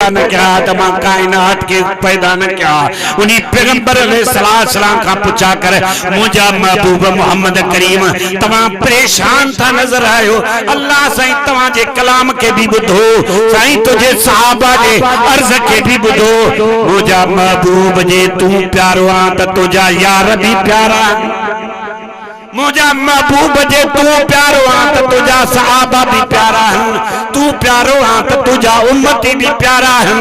पैदा न किया तो मां कायनात के पैदा न किया। उन्हीं पैगंबर अलैहिस्सलाम का पूछा कर मुझा महबूब मोहम्मद करीम तमाम परेशान था नजर आयो। अल्लाह साईं तवां जे कलाम के भी बुधो, साईं तुझे सहाबा जे अर्ज के भी बुधो। मुझा महबूब जे तू प्यारो आ त तुझा यार भी प्यारा, मुझा महबूब जे तू प्यारो आ त तुझा सहाबा भी प्यारा है, तू प्यारो आ त तुझा उम्मती भी प्यारा है।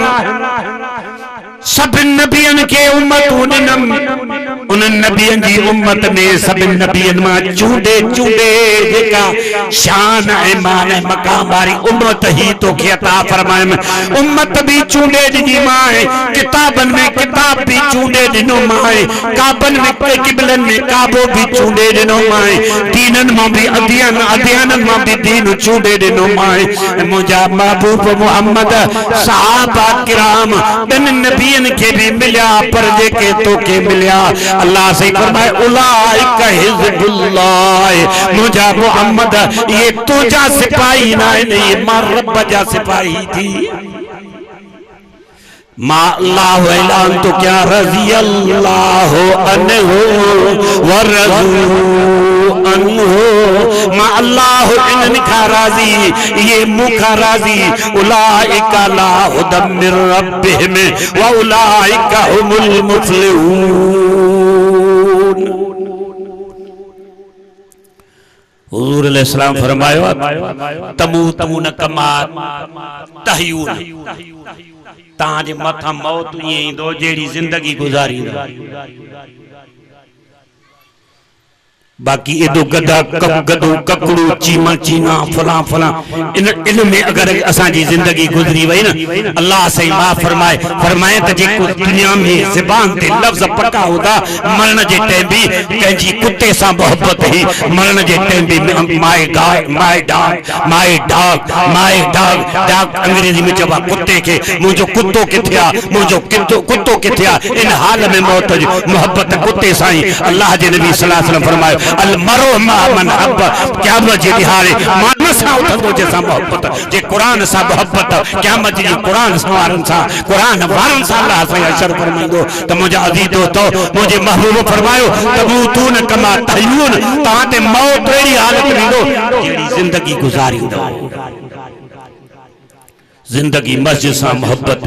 सब नबियन के उम्मत उन नबियन जी उम्मत में सब नबियन मां चूंडे चूंडे जेका शान ईमान मकाम वारी उम्मत ही तो के अता फरमाए। उम्मत भी चूंडे दी माए, किताबन में किताब भी चूंडे दिनो माए, काबन में किबलन में काबो भी चूंडे दिनो माए, दीनन मां भी अध्ययन अध्ययन मां भी दीन चूंडे दिनो माए। मुझा महबूब मोहम्मद सहाबा किराम बिन नबी के भी मिलिया पर जेके तो के मिलिया अल्लाह से फरमाए उलाइका हिज़्बुल्लाह। मुझा मोहम्मद ये तुझा सिपाही ना नहीं, मां रब जा सिपाही थी। मा अल्लाह ऐलान तो क्या रज़ी अल्लाह अन्हु व रज़ू अन्हु, मा अल्लाह इन्हनि खां राज़ी ये मुखा राज़ी। उलाइका ला हुदम मिर रब्बिहिम व उलाइका हुमुल मुफ़्लिहून। हुज़ूर अलैहिस्सलाम फरमायो तमूतून कमा तहयून, ताजे मथा मौत ये दो जेड़ी जिंदगी गुजारी बाकी एदो गदा गदो ककड़ू चीमा चीना फला फला इनमें अगर असा जी जिंदगी गुजरी वही ना अल्लाह से माफ फरमाए। फरमाए तो जे दुनिया में ज़बान ते लफ्ज पक्का होता मरण जे टाइम भी कंजी कुत्ते सा मोहब्बत ही, मरण जे टाइम भी my dog my dog my dog my dog dog अंग्रेजी में चवा कुत्ते के मुझो कुत्तो किथे आ, मुझो कुत्तो किथे आ। इन हाल में मौत जी मोहब्बत कुत्ते साई। अल्लाह जे नबी सल्लल्लाहु अलैहि वसल्लम फरमायो अल मरो मा मन हब, क़यामत जे दिहाड़े मान सा उठंदो जैसा मोहब्बत जे कुरान सा मोहब्बत क़यामत जी कुरान सा वारन सा कुरान वारन सा अल्लाह से अशर फरमाइंदो। त मुझे अजीज दोस्तो मुझे महबूब फरमायो तमूतून कमा तहयून, ताते मौत एड़ी हालत विंदो जेड़ी जिंदगी गुजारींदो। जिंदगी मस्जिद सा मोहब्बत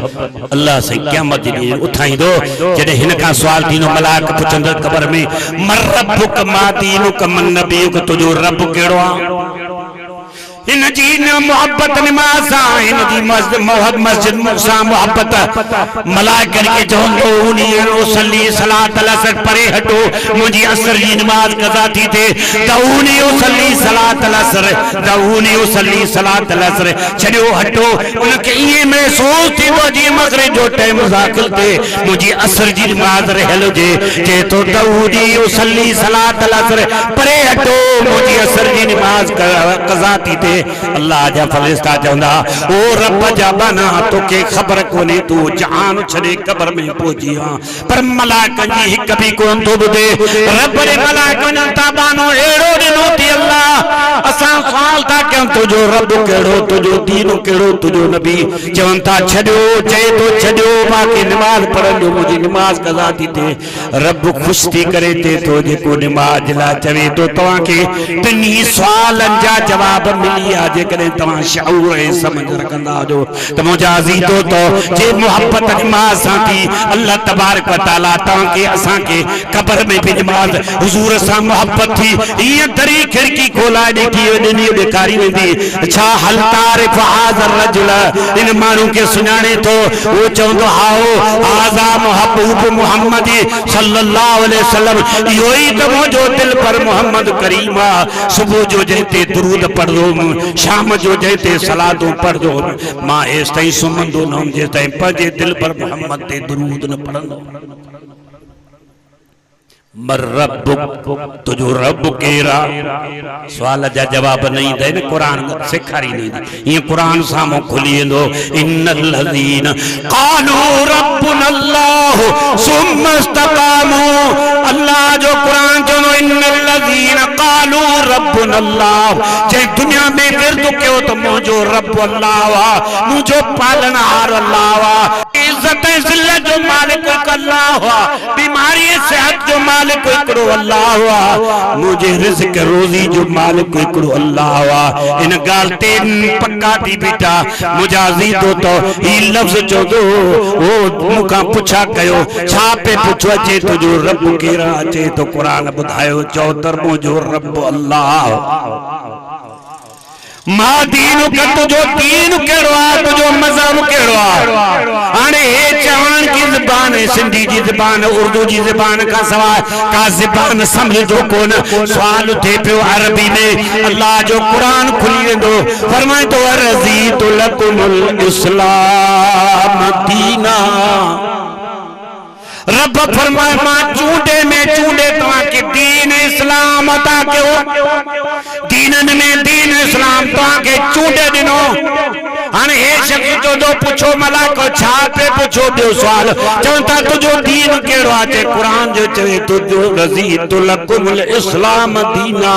अल्लाह से क़यामत दी उठाईंदो। जडे हिनका सवाल दीनो मलाक पुछंदो कब्र में मर रब्बुक मा दीनुक मन नबियुक, तुझो रब केड़ो आ। इन जी मोहब्बत नमाज इन जी मस्जिद सा मोहब्बत मलाइकन के चवंदो उनी उसली सलात अलअसर परे हटो मुझी असर जी नमाज कज़ा थी थे दऊनी उसली सलात अलअसर दऊनी उसली सलात अलअसर छड़ियो हटो। उनके ये महसूस थी वो जी मगरिब जो टाइम दाखिल थे मुझी असर जी नमाज रहल जे तो दऊनी उसली सलात अलअसर परे हटो मुझी असर जी नमाज कज़ा थी थे। अल्लाह जा फरिश्ता चवंदा ओ रब जा बना तो के खबर कोने तू जान छड़े कब्र में पहुंची आ। पर मलाइकन जी हिक भी कोन तो बुधे रब रे मलाइकन ताबानो एड़ो दिनो थी अल्लाह असा सवाल था क्यों तुझो रब केड़ो तुझो दीन केड़ो तुझो नबी चवन था छड़ो चे तो छड़ो बाकी नमाज पढ़ो मुझी नमाज कज़ा थी थे। रब खुश थी करे थे तो जेको नमाज ला चवे तो तवा के तिनी सवालन जा जवाब मिली जे करें तमा शऊर समझ रखंदा जो त मुझा अजीजो तो जे मोहब्बत नमाज सा थी अल्लाह तबारक व तआला ता के असा के कब्र में भी नमाज हुजूर सा मोहब्बत थी ये दरी खिड़की खोला देखी वनी बेकारी वेंदी छा हल तारिफ हाज़र रजुल इन मानू के सुनाने तो वो चवंदो हाओ आजा महबूब मोहम्मद सल्लल्लाहु अलैहि वसल्लम योई तो मुझो दिल पर मोहम्मद करीम सुबह जो जते दुरूद पढ़ो शाम जो जैते सलादों पढ़ दो मां इस तई सुमंदो न जेते पजे दिल पर मोहम्मद ते दुरूद न पढ़ंदो। मर रब्बुक तुझो रब केरा सवाल जा जवाब नहीं दे न कुरान सेखारी नहीं दी ये कुरान सामो खुली दो इन्नल लज़ीन क़ालू रब्बुना अल्लाह सुम्मा इस्तक़ामू अल्लाह जो कुरान जो इन्नल लज़ीन क़ालू रब्बुना अल्लाह जे दुनिया में विर्द कयो तो मुझो रब अल्लाह वा मुझो पालनहार अल्लाह वा इज्जत जिल्लत जो मालिक अल्लाह वा बीमारी सेहत जो मालिक हिकिड़ो अल्लाह हुआ मुझे रिज़्क़ रोज़ी जो मालिक हिकिड़ो अल्लाह हुआ इन ॻाल्हि ते पक्का थी बीठा मुजाज़ी तो ही लफ़्ज़ चो दो ओ मूंखां पुछा कयो छा पे पुछो अचे तुझो रब केरा अचे तो कुरान ॿुधायो चओ त मुंहिंजो रब अल्लाह मां दीन का तुझो दीन केड़ो आ तुझो मज़हब केड़ो आ हाणे हे चवण की ज़बान सिंधी जी ज़बान उर्दू जी ज़बान का सवाइ का ज़बान समझो कोन सवाल उठे पियो अरबी में अल्लाह जो कुरान खुली वेंदो फरमाए तो रज़ीतु लकुमुल इस्लाम दीना रब फरमाए मां चूंडे में चूंडे तव्हां के दीन इस्लाम अता कयो दीनन में दीन इस्लाम तव्हां के चूंडे दिनो हाणे हे शख़्स जो दो पुछो मलाको छा पे पुछो ॿियो सवाल चवनि था तुझो दीन कहिड़ो आहे चए क़ुरान जो चवे तुझो रज़ीतु लकुमुल इस्लाम दीना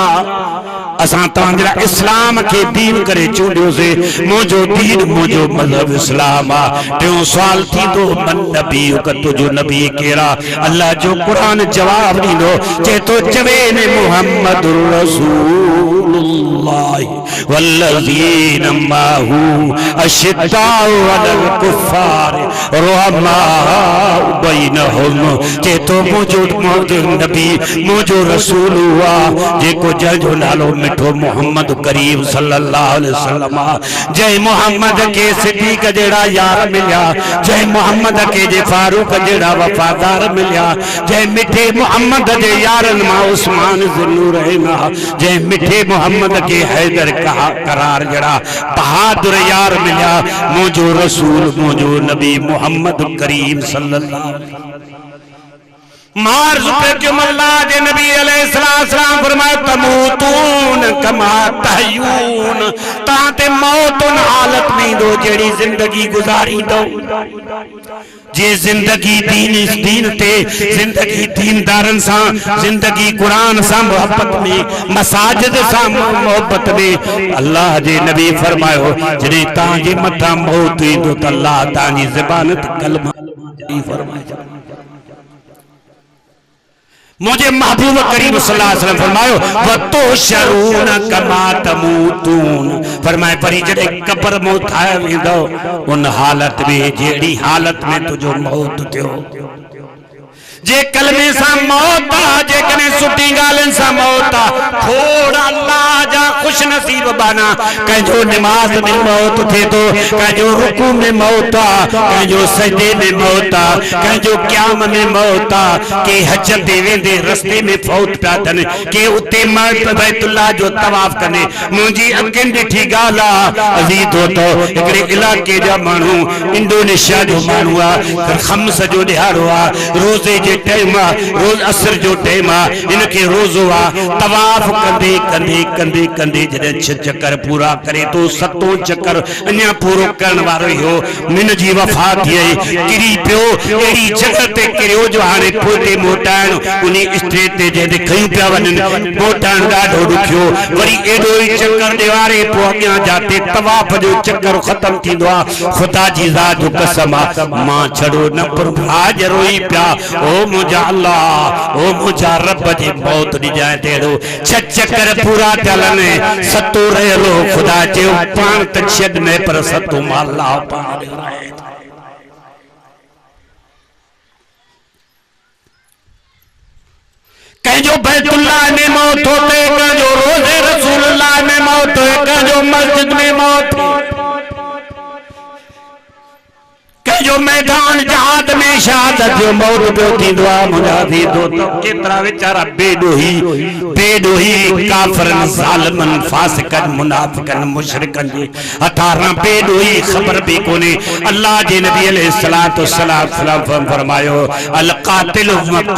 असां तव्हांजा इस्लाम के दीन करे चूंडियोसीं मुंहिंजो दीन मुंहिंजो मज़हब इस्लाम आहे टियों सवाल थींदो मन नबी तुझो नबी केरा अल्लाह जो कुरान जवाब ॾींदो चए तो चवे ने मुहम्मदुर रसूलुल्लाह वल्लज़ीन माहू अशिद्दाउ अलल कुफ़ार रुहमाउ बैनहुम चए तो मुंहिंजो नबी मुंहिंजो रसूल हुआ जेको जंहिंजो नालो मिठो मोहम्मद करीम सल्लल्लाहु अलैहि वसल्लम जय मोहम्मद के सिद्दीक जेड़ा यार मिलिया जय मोहम्मद के जे फारूक जेड़ा वफादार मिलिया जय मिठे मोहम्मद जे यारन मां उस्मान ज़ुन्नूरैन जय मिठे मोहम्मद के हैदर कहा करार जड़ा बहादुर यार मिलिया मुझो रसूल मुझो नबी मोहम्मद करीम सल्लल्लाहु अलैहि वसल्लम मार जुपे के मल्ला जे नबी अलैहिस्सलाम फरमाए तमूतून कमा तहयून ताते मौत उन हालत में दो जेड़ी जिंदगी गुजारी दो जे जिंदगी दीन ते जिंदगी दीनदारन सा जिंदगी कुरान सा मोहब्बत में मसाजिद सा मोहब्बत में अल्लाह जे नबी फरमायो जने ता जे मथा मौत इंदो त अल्लाह ताजी ज़बान ते कलमा फरमाए मुझे महबूब करीम सल्लल्लाहु अलैहि वसल्लम फरमायो वतुशरून कमा तमूतून फरमाए परी जडे कब्र में उठाया वेंदो उन हालत में जेड़ी हालत में तुझो मौत थियो जे कलमे सा मौत आ जे कने सुठी गालन सा मौत आ थोड़ा अल्लाह जा खुश नसीब बना कजो नमाज में मौत थे तो कजो रुकू में मौत आ कजो सजदे में मौत आ कजो क़याम में मौत आ के हज दे वेंदे रस्ते में फौत पिया थन के उते बैतुल्लाह जो तवाफ कने मुंजी अखिन ॾिठी गाला अजीज हो तो एकड़े इलाके जा मानू इंडोनेशिया जो मानू आ खम्स जो दिहाड़ो आ रोजे टाइम रोज असर जो टाइम इनके रोज़ो तवाफ कंदे कंदे कंदे कंदे जडे 6 चक्कर पूरा करे तो 7 चक्कर अन्या पूरो करण वारो हो मिन जी वफात थी किरी पियो एड़ी जगह ते किरियो जो हाने पोते मोटाण उनी स्टेट ते जे खई पिया वनन मोटाण ॾाढो ॾुखियो वरी एडो ही चक्कर देवारे पो अॻियां जाते तवाफ जो चक्कर खत्म थींदो आ खुदा जी ज़ात जो कसम मां छड़ो न पर हाज़ रोई पिया ओ मुझा अल्लाह ओ मुझा रब जी मौत दी जाए तेड़ो 6 चक्कर पूरा चलने सतो रहलो खुदा जे पान त छड में पर सतो अल्लाह पार रहे कजो बैतुल्लाह में मौत होते कजो रोज़े रसूलुल्लाह में मौत है कजो मस्जिद में मौत जो मैदान जहाद में शहादत जो मौत पियो थींदो आहे मुंहिंजा थी दो तो केतिरा वीचारा बेडोही काफरन ज़ालिमन फासिकन मुनाफिकन मुशरिकन जी 18 बेडोही ख़बर भी कोने। अल्लाह जे नबी अलैहिस्सलातु वस्सलाम फरमायो अल कातिल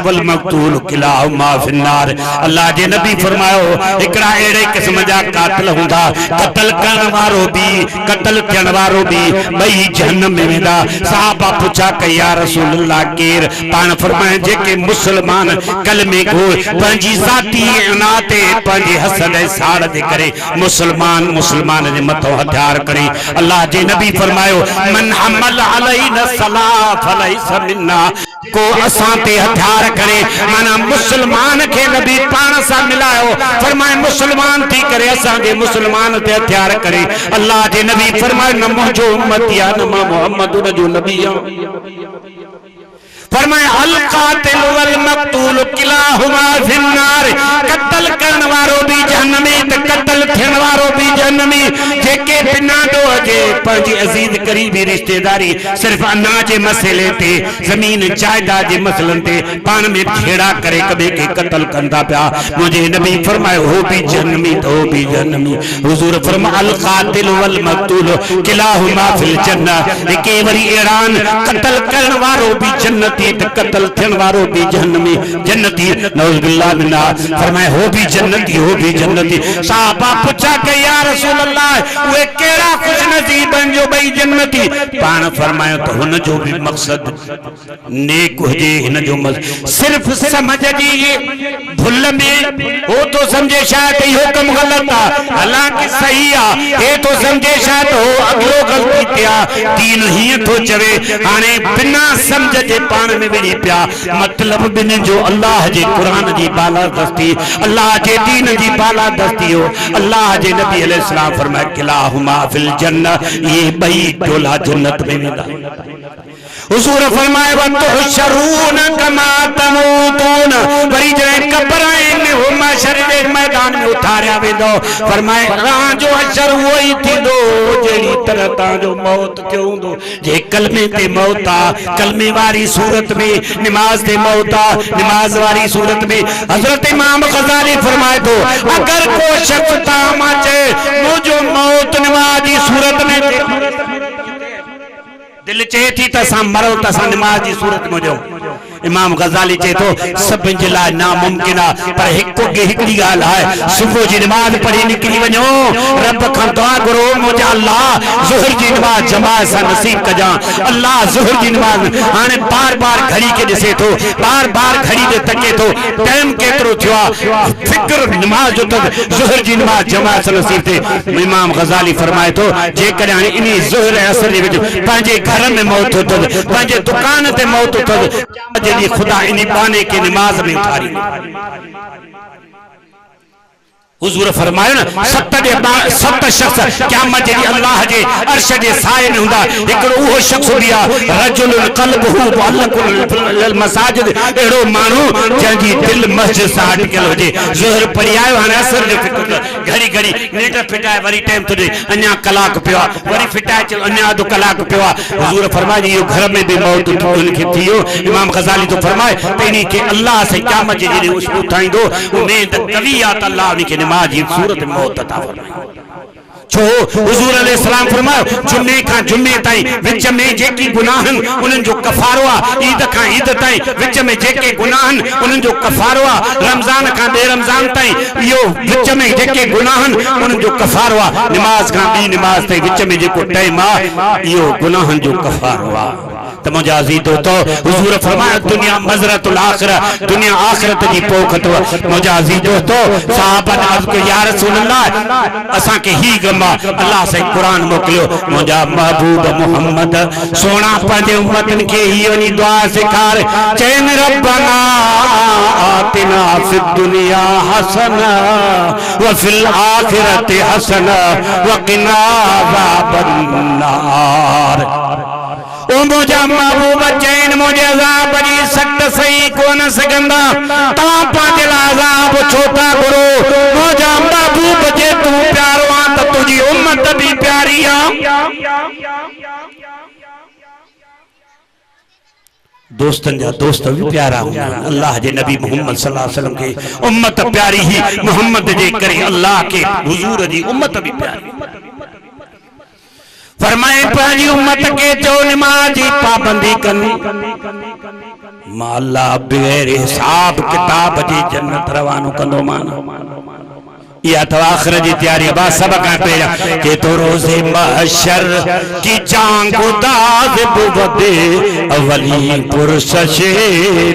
वल मक़तूल किलाहुमा फिन्नार। अल्लाह जे नबी फरमायो एकड़ा एड़े किस्म जा कातिल हुंदा कत्ल करण वारो भी कत्ल थियण वारो भी बई जहन्नम में वेंदा। सहाबा पुछा के या रसूल अल्लाह केर पान फरमाए जेके मुसलमान कलमे को पंजी जाती अनाते पंजी हसन साड़ दे करे मुसलमान ने मथो हथियार करे। अल्लाह जे नबी फरमायो मन हमल अलैना सला फलैसा मिन्ना को असां ते हथियार करे माना मुसलमान के नबी पान सा मिलायो फरमाए मुसलमान थी करे असां जे मुसलमान ते हथियार करे। अल्लाह जे नबी फरमाए न मुंहिंजो उम्मत या न मोहम्मद जो नबी फरमाए अल कातिल वल मक़तूल किलाहुमा फिन्नार। कत्ल करण वारो भी जहन्नमी ते कत्ल थियण वारो भी जहन्नमी। जेके बिना दो जे पंहिंजी अजीज करीबी रिश्तेदारी सिर्फ अनाज जे मसले ते जमीन जायदाद जे मसलन ते पान में छेड़ा करे कबे के कत्ल कंदा पिया मुझे नबी फरमाए हो भी जहन्नमी तो भी जहन्नमी। हुजूर फरमाए अल कातिल वल मक़तूल किलाहुमा फिल जन्नह। के वरी ऐलान कत्ल करण वारो भी जन्नती कत्ल थियण वारो भी जहन्नमी जन्नती नऊज़ बिल्लाह मिन्ना। फरमाए हो भी जन्नती। साहबा पूछा के या रसूल अल्लाह वे केड़ा खुश नसीब जो बई जन्नती। पान फरमायो तो हुन जो भी मकसद नेक हुजे हिन जो सिर्फ समझ जी भुल में हो तो समझे शायद ये हुक्म गलत है हालांकि सही है ये तो समझे शायद हो अगलो गलती पिया दीन ही तो चवे हाने बिना समझ जे पान में विड़ी पिया मतलब बिन जो अल्लाह जे कुरान जी बाला दस्ती अल्लाह जे दीन जी बाला दस्ती हो। अल्लाह जे नबी अलैहि सलाम फरमाए किलाहुमा फिल जन्नह ये बई टोला जन्नत में वेंदा। हुजूर फरमाए वतुहशरून कमा तमूतून वरी जने कब्रां में हो महशर दे मैदान में उतारिया वेंदो। फरमाए रा जो हशर वही थींदो जेड़ी तरह ता जो मौत थियो हुंदो जे कलमे ते मौत आ कलमे वारी सूरत में नमाज ते मौत आ नमाज वारी सूरत में। हजरत इमाम गजाली फरमाए तो अगर को शख्स ता माचे मुझो मौत नमाज सूरत में दिल चे थी तसा मरो तसा नमाज की सूरत में जो इमाम गजाली चे तो सब जे लाइ नामुमकिन है पर हिकड़ी गाल है सुबह जी नमाज पढ़ी निकली वनो रब खां दुआ करो मुझा अल्लाह ज़ोहर जी नमाज जमात सा नसीब कजा। अल्लाह ज़ोहर जी नमाज हाने बार घड़ी के दिसे तो बार घड़ी दे तके तो टाइम केतरो थियो फिक्र नमाज जो तक ज़ोहर जी नमाज जमात सा नसीब थे। इमाम गजाली फरमाए तो जे करे हाने इनी ज़ोहर असर दे विच पांजे घर में मौत होत पांजे दुकान ते मौत होत जदी खुदा इन बाने के नमाज में उतारी। हुजूर फरमायो ना सत शख्स क़यामत जी अल्लाह जे अर्श जे साए में हुंदा एकड़ो वो शख्स बिया रजुल क़ल्बहु मुअल्लकुल लिल मसाजिद एड़ो मानू जंजी दिल मस्जिद से अटकल होजे। ज़ोहर पढ़ी आयो हाने असर जो फिक्र घड़ी नेट फिटाए वरी टाइम तुझे अन्या कलाक पियो वरी फिटाए चल अन्या दो कलाक पियो। हुजूर फरमाए यो घर में भी मौत उनके थियो। इमाम गजाली तो फरमाए तेनी के अल्लाह से क़यामत जी उठाइंदो उम्मीद कवी आ त अल्लाह उनके नमाज सूरत में मौत अता फरमाए। छो हुजूर अलैहि सलाम फरमायो जुमे का जुमे ताई विच में जेकी गुनाहन उनन जो कफारो आ ईद का ईद ताई विच में जेके गुनाहन उनन जो कफारो आ रमजान का बे रमजान ताई यो विच में जेके गुनाहन उनन जो कफारो आ नमाज का बी नमाज ताई विच में जेको टाइम आ यो गुनाहन जो कफारो आ। त मुझा अजीज तो हुजूर फरमाया दुनिया मजरतुल आखिरह दुनिया आखिरत जी पोखत मुझा अजीज दोस्तो साहबा ने अर्ज को या रसूल अल्लाह असा के ही गमा अल्लाह से कुरान मोकलियो मुझा महबूब मोहम्मद सोना पंजे उम्मतन के ही वनी दुआ सिखार चैन रब्बना आतिना फिद दुनिया हसना व फिल आखिरति हसना व किना अज़ाबन नार। ओ मुझा महबूब चैन मुझे अज़ाब जी सख्त सही कोन सगंदा ता पांजे अज़ाब छोटा करो मुझा महबूब जे तू प्यारो आ त तुझी उम्मत भी प्यारी आ। दोस्तन जा दोस्त भी प्यारा हुआ अल्लाह जे नबी मोहम्मद सल्लल्लाहु अलैहि वसल्लम के उम्मत प्यारी ही मोहम्मद जे करे अल्लाह के हुजूर जी उम्मत भी प्यारी फरमाए पंहिंजी उम्मत के जो नमाज जी पाबंदी करनी माला बगैर हिसाब किताब जी जन्नत रवानो कंदो मान या तो आखिर जी तैयारी बा सब का पेरा के तो रोजे महशर की चांग दाद बुवदे अवली पुरुष शे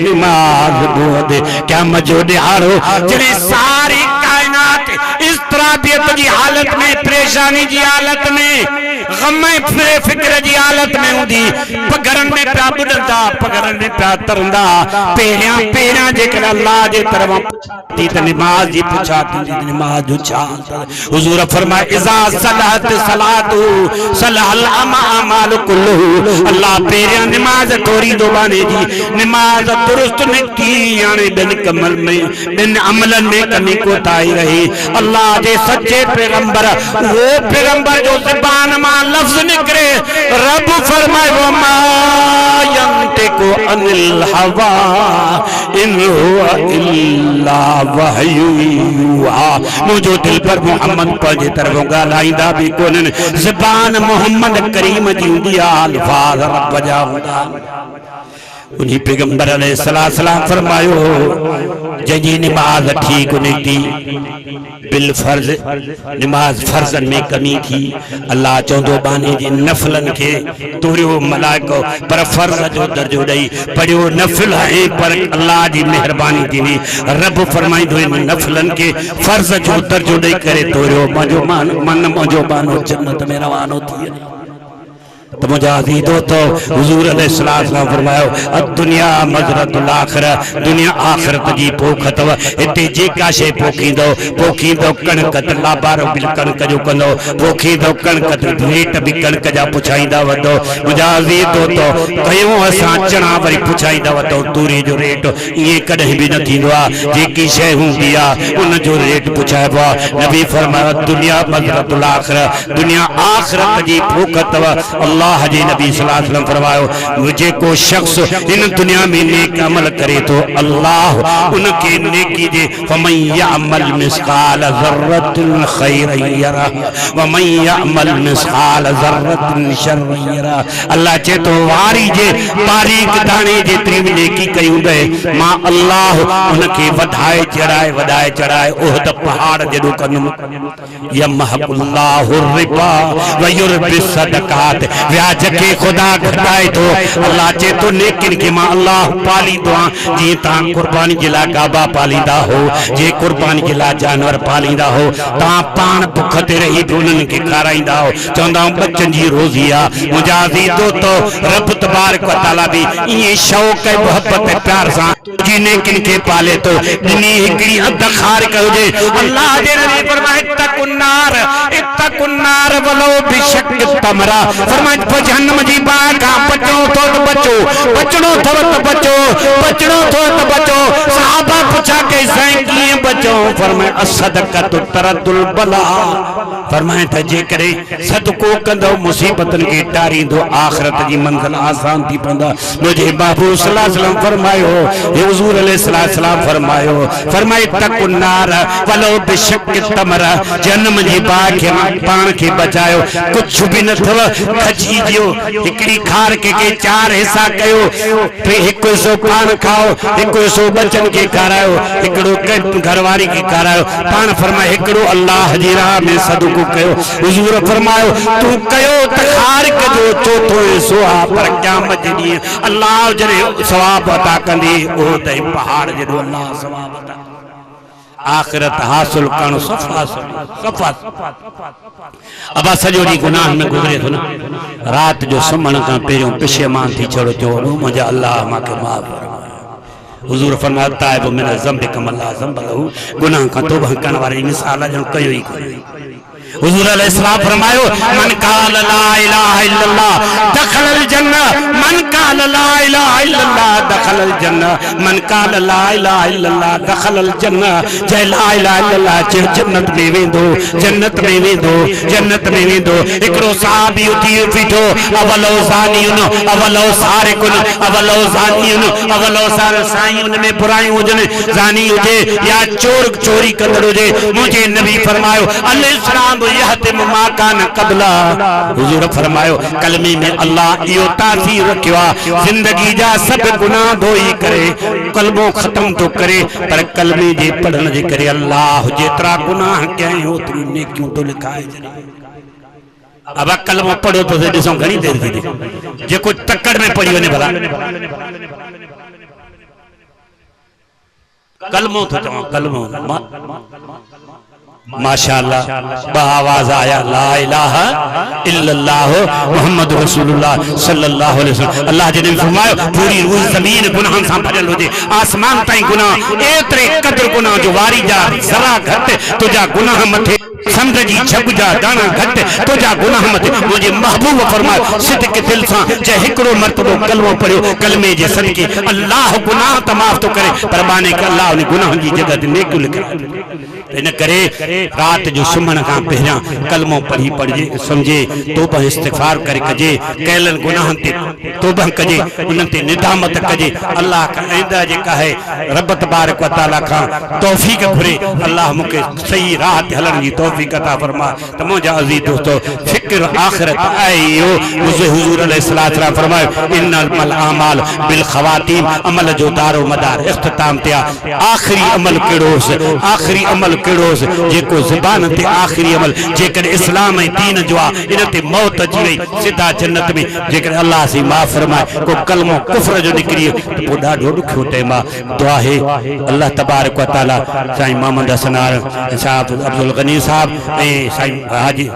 नमाज बुवदे क्या मजो दिहारो जने सारी कायनात इस तराबियत की हालत में परेशानी की हालत में गम फिक्र की हालत में हुंदी पगरन में प्या बुडंदा पगरन में प्या तरंदा पेरिया पेरिया जेकर अल्लाह जे तरफ ती त नमाज जी पुछा ती नमाज उछा हुजूर फरमाए इजा सलात सलातु सलहल अमाल कुल्लु अल्लाह पेरिया नमाज तोरी दो बाने जी नमाज दुरुस्त न की यानी बिन कमल में बिन अमलन में कमी कोताही रही अल्लाह जे सच्चे पैगंबर वो पैगंबर जो ज़बान मा लफ्ज निकले रब फरमाए वो मा यंतिकु अनिल हवा इन हुवा इल्ला वहयु युहा मुझो दिल पर मोहम्मद पर तरफ गालाइंदा भी कोन ज़बान मोहम्मद करीम जी हुंदी अल्फाज रब जा हुंदा उन्हीं पैगंबर अलैहिस्सलाम फरमायो जंहिंजी नमाज ठीक निकती बिल फर्ज नमाज फर्जन में कमी थी अल्लाह चौंदो बाने जी नफलन के तोरियो मलाइको पर फर्ज जो दर्जो दई पढ़ियो नफल है पर अल्लाह जी मेहरबानी थी रब फरमाइंदो इन नफलन के फर्ज जो दर्जो दई करे तोरियो मजो मन मजो बानो जन्नत में रवानो थी तो मुजाहिद तो हुजूर अलैहिस्सलाम फरमायो दुनिया मजरतुल आखिरह दुनिया आखिरत जी पोख अथव इते जेका शे पोखींदो कणक लाबारो बिल कणक जो कंदो पोखींदो कणक रेट भी कणक जा पुछाईंदा वतो मुजाहिद तो कयो असां चणा वरी पुछाईंदा वतो तूरी जो रेट ये कदे भी न थींदो आ जेकी शे हुंदी आ उन जो रेट पुछाइबो नबी फरमायो दुनिया मजरतुल आखिरह दुनिया आखिरत जी पोख अथव अल्लाह जी नबी सल्लल्लाहु अलैहि वसल्लम फरमायो मुझे को शख्स इन दुनिया में नेक अमल करे तो अल्लाह उनके नेकी दे फमन यअमल मिस्काल ज़र्रतिन खैरन यरा व मन यअमल मिस्काल ज़र्रतिन शर्रन यरा अल्लाह चे तो वारी जे बारीक दाने जेतरी भी नेकी कयूं दे मां अल्लाह उनके वधाए चढ़ाए ओहद पहाड़ जदो कनुम यमहकुल्लाहु रिबा व युरबि सदकात व्याज के खुदा घटाए तो अल्लाह चे तो नेकिन के मां अल्लाह पालींदो जी ता कुर्बानी जिला काबा पालींदा हो जे कुर्बानी जिला जानवर पालींदा हो ता पान भुख ते रही उन्हनि के खाराईंदा हो चवंदा बच्चन जी रोज़ी आ मुजाजी तो रब तबारक व तआला भी ये शौक है मोहब्बत प्यार सा जी नेकिन के पाले तो दिनी हिकड़ी अद खार कजे अल्लाह जे नबी फरमाए इत्तकुन्नार वलो बिशक तमरा फरमाए जहन्नम जी बाग का बचो तो बचो बचनो तो बचो बचनो तो बचो सहाबा पूछा कैसे किए बचो फरमाए असदक़तु तरदुल बला फरमाए त जे करे सदको कंदो मुसीबतन के टारींदो आखिरत जी मंजिल आसान थी पंदा मुझे महबूब सल्लल्लाहु अलैहि वसल्लम फरमायो ये हुजूर अलैहिस्सलाम फरमायो फरमाए तकुन्नार वलो बिशक तमरा जन्म जी बाग के पान के बचायो कुछ भी न थव खजी दियो हिकड़ी खार के चार हिस्सा कयो एक सौ पान खाओ एक सौ बच्चन के खारायो एकड़ो घरवारी के खारायो पान फरमाए एकड़ो अल्लाह जी राह में सदको कयो हुजूर फरमायो तू कयो त खार कजो चौथो हिस्सो आ पर क़यामत दी अल्लाह जने सवाब अता कंदी ओ त पहाड़ जदो अल्लाह सवाब अता आखिरत हासिल करण सफा अब सजो डी गुनाह में गुजरे थो ना रात जो सुमण का पहिरियों पिशेमान थी छड़ो चो मुझे अल्लाह माके माफ हुजूर फरमाया ताइब मिन ज़ंब कम ला ज़ंब लहू गुनाह का तौबा करण वारी मिसाल जन कयो ही हुजूर अलैहिस्सलाम फरमायो मन काल ला इलाहा इल्लल्लाह दखलल जन्नह मन काल ला इलाहा इल्लल्लाह दखलल जन्नह मन काल ला इलाहा इल्लल्लाह दखलल जन्नह जय ला इलाहा इल्लल्लाह चे जन्नत में वेंदो जन्नत में वेंदो जन्नत में वेंदो एकरो साहबी उठी बीठो अवलो ज़ानियुन अवलो सारिकुन अवलो ज़ानियुन अवलो साइयुन में बुराई हुजन ज़ानी हुजे या चोर चोरी कंदड़ हुजे मुझे नबी फरमायो अलैहिस्सलाम यहतिम मा कान क़ब्ला हुजूर फरमायो कलमे में अल्लाह इहो तासीर रखियो आ जिंदगी जा सब गुनाह धोई करे कलमो खत्म तो करे पर कलमे जे पढ़न जे करे अल्लाह जेतरा गुनाह कयई ओतरी नेकियूं तो लिखाए अब कलमो पढ़ो तो ॾिसो घणी देर थी जेको तकड़ में पढ़ी वञे भला कलमो तो चवां कलमो माशाअल्लाह बआवाज आया ला इलाहा इल्लल्लाह मुहम्मद रसूलुल्लाह सल्लल्लाहु अलैहि वसल्लम अल्लाह जे ने फरमायो पूरी रूह ज़मीन गुनाहन सां भरियल हुजे आसमान ताईं गुनाह एतरे कदर गुनाह जो वारी जा जरा घट तुजा गुनाह मथे समझ जी छब जा दाना घट तुजा गुनाह मथे मुझे महबूब फरमायो सिद्क दिल सां जे हिकड़ो मर्तबो कलमो पढ़ियो कलमे जे सदके अल्लाह गुनाह त माफ तो करे पर माने के अल्लाह उन गुनाह जी जगह ते नेक लिखा इन करे रात जो सुमण का पहिरियां कलमो पढ़ी पढ़जे समझे तौबा इस्तिगफार करे कजे कैलन गुनाहन ते तौबा कजे उन ते निदामत कजे अल्लाह का आइंदा जेका है रब तबारक व तआला का तौफीक घुरे अल्लाह मुके सही राह ते हलण जी तौफीक अता फरमा त मुजा अजीज दोस्तों फिक्र आखिरत आयो हुजूर अलैहिस्सलातु वस्सलाम फरमायो इन्नल अमाल बिल खवातीम अमल जो दारो मदार इख्तिताम ते आखिरी अमल केड़ोस आखिरी अमल केड़ोस जेको ज़बान ते आखिरी अमल जेकर इस्लाम ए दीन जो इन ते मौत अची वई सीधा जन्नत में जेकर अल्लाह से माफ फरमाए को कलमो कुफ्र जो निकरी तो पो ॾाढो ॾुखियो टाइम आहे दुआ है अल्लाह तबारक व तआला साईं मोहम्मद हसनार साहब अब्दुल गनी साहब ए साईं हाजी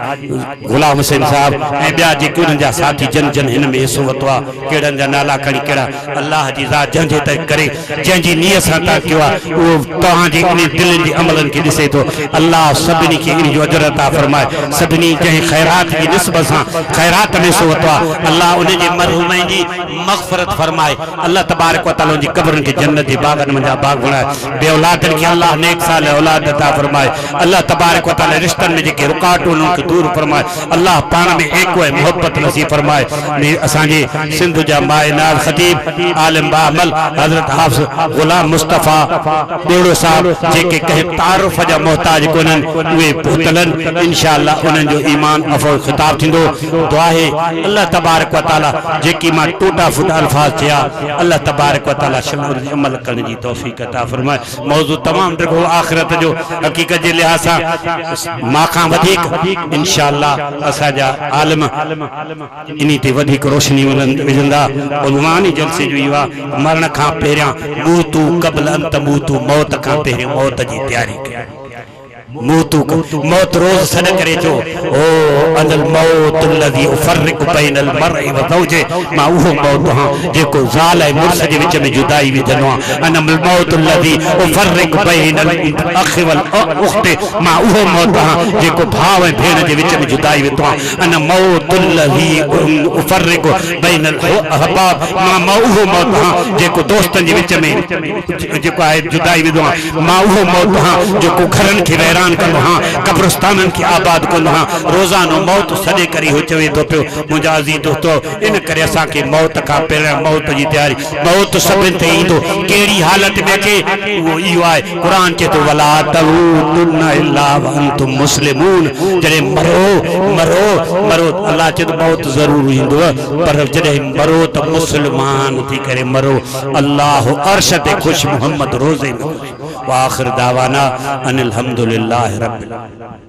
गुलाम हुसैन साहब ए ॿिया जेके उन्हनि जा साथी जन जन हिन में हिसो वरितो आहे कहिड़नि जा नाला खणी कहिड़ा अल्लाह जी ज़ात जंहिंजे त करे जंहिंजी नीयत सां तव्हां कयो आहे उहो तव्हांजे इन दिलनि जे अमलनि खे ॾिसे थो अल्लाह सभिनी खे इन जो अजर अता फरमाए सभिनी जंहिं ख़ैरात जी निस्बत सां ख़ैरात में सो वरितो आहे अल्लाह उन जे मरहूमनि जी मग़फ़िरत फरमाए अल्लाह तबारक व तआला उन जी क़ब्रनि खे जन्नत जे बाग़नि में बाग़ बणाए बे औलादनि खे अल्लाह नेक साल औलाद अता फरमाए अल्लाह तबारक व तआला रिश्तनि में जेके रुकावटूं उन्हनि खे दूर फरमाए अल्लाह पाण में एको मोहब्बत नसीब फरमाए असांजे सिंध जा माएनाज़ ख़तीब आलिम बाअमल हज़रत हाफ़िज़ गुलाम मुस्तफ़ा ॿोड़ो साहब जेके कंहिं तारुफ़ जा मोहताज कोन्हनि उहे पुतलनि इंशाअल्लाह उन्हनि जो ईमान अफ़ो ख़िताब थींदो दुआ है अल्लाह तबारक व तआला जेकी मां टूटा फूटा अल्फाज थिया अल्लाह तबारक व तआला शमूर अमल करण जी तौफ़ीक़ अता फरमाए मौज़ू तमामु ॾिघो आख़िरत जो हक़ीक़त जे लिहाज़ सां मां खां वधीक इंशाअल्लाह असांजा आलिम इन ते वधीक रोशनी विझंदा उन्वानी जलसे जो इहो आहे मरण खां पहिरियां मूतू क़ब्ल अन तमूतू मौत खां पहिरियों मौत जी तैयारी कयो मूतू मौत रोज सॾ करे थो ओ अनल मौत लज़ी उफ़र्रिक़ु बैनल मर्इ व ज़ौजे मां उहो मौत हां जेको ज़ाल ऐं मुड़स जे विच में जुदाई विझंदो आहे अनल मौत लज़ी उफ़र्रिक़ु बैनल अख़ि वल उख़्ति मां उहो मौत हां जेको भाउ ऐं भेण जे विच में जुदाई विधो आहे अन मौत लज़ी उफ़र्रिक़ु बैनल अहबाब मां उहो मौत हां जेको दोस्तनि जे विच में जेको आहे जुदाई विधो आहे मां उहो मौत हां जेको घरनि खे वैरान कंदो हां कब्रिस्ताननि खे आबाद कंदो हां रोज़ानो मौत सॾे करे हो चवे थो पियो मुंहिंजा अज़ीज़ दोस्तो इन करे असांखे मौत खां पहिरियां मौत जी तयारी मौत सभिनि ते ईंदो कहिड़ी हालत में अचे उहो इहो आहे क़ुर चए थो वला तमूतुन्ना इल्ला व अंतुम मुस्लिमून जॾहिं मरो मरो मरो अल्लाह चए थो मौत ज़रूर ईंदो पर जॾहिं मरो त मुस्लमान थी करे मरो अल्लाह अर्श ते ख़ुशि मुहम्मद रोज़े में ख़ुशि व आख़िर दावाना अनिल हम्दुलिल्लाह रब्बिल आलमीन।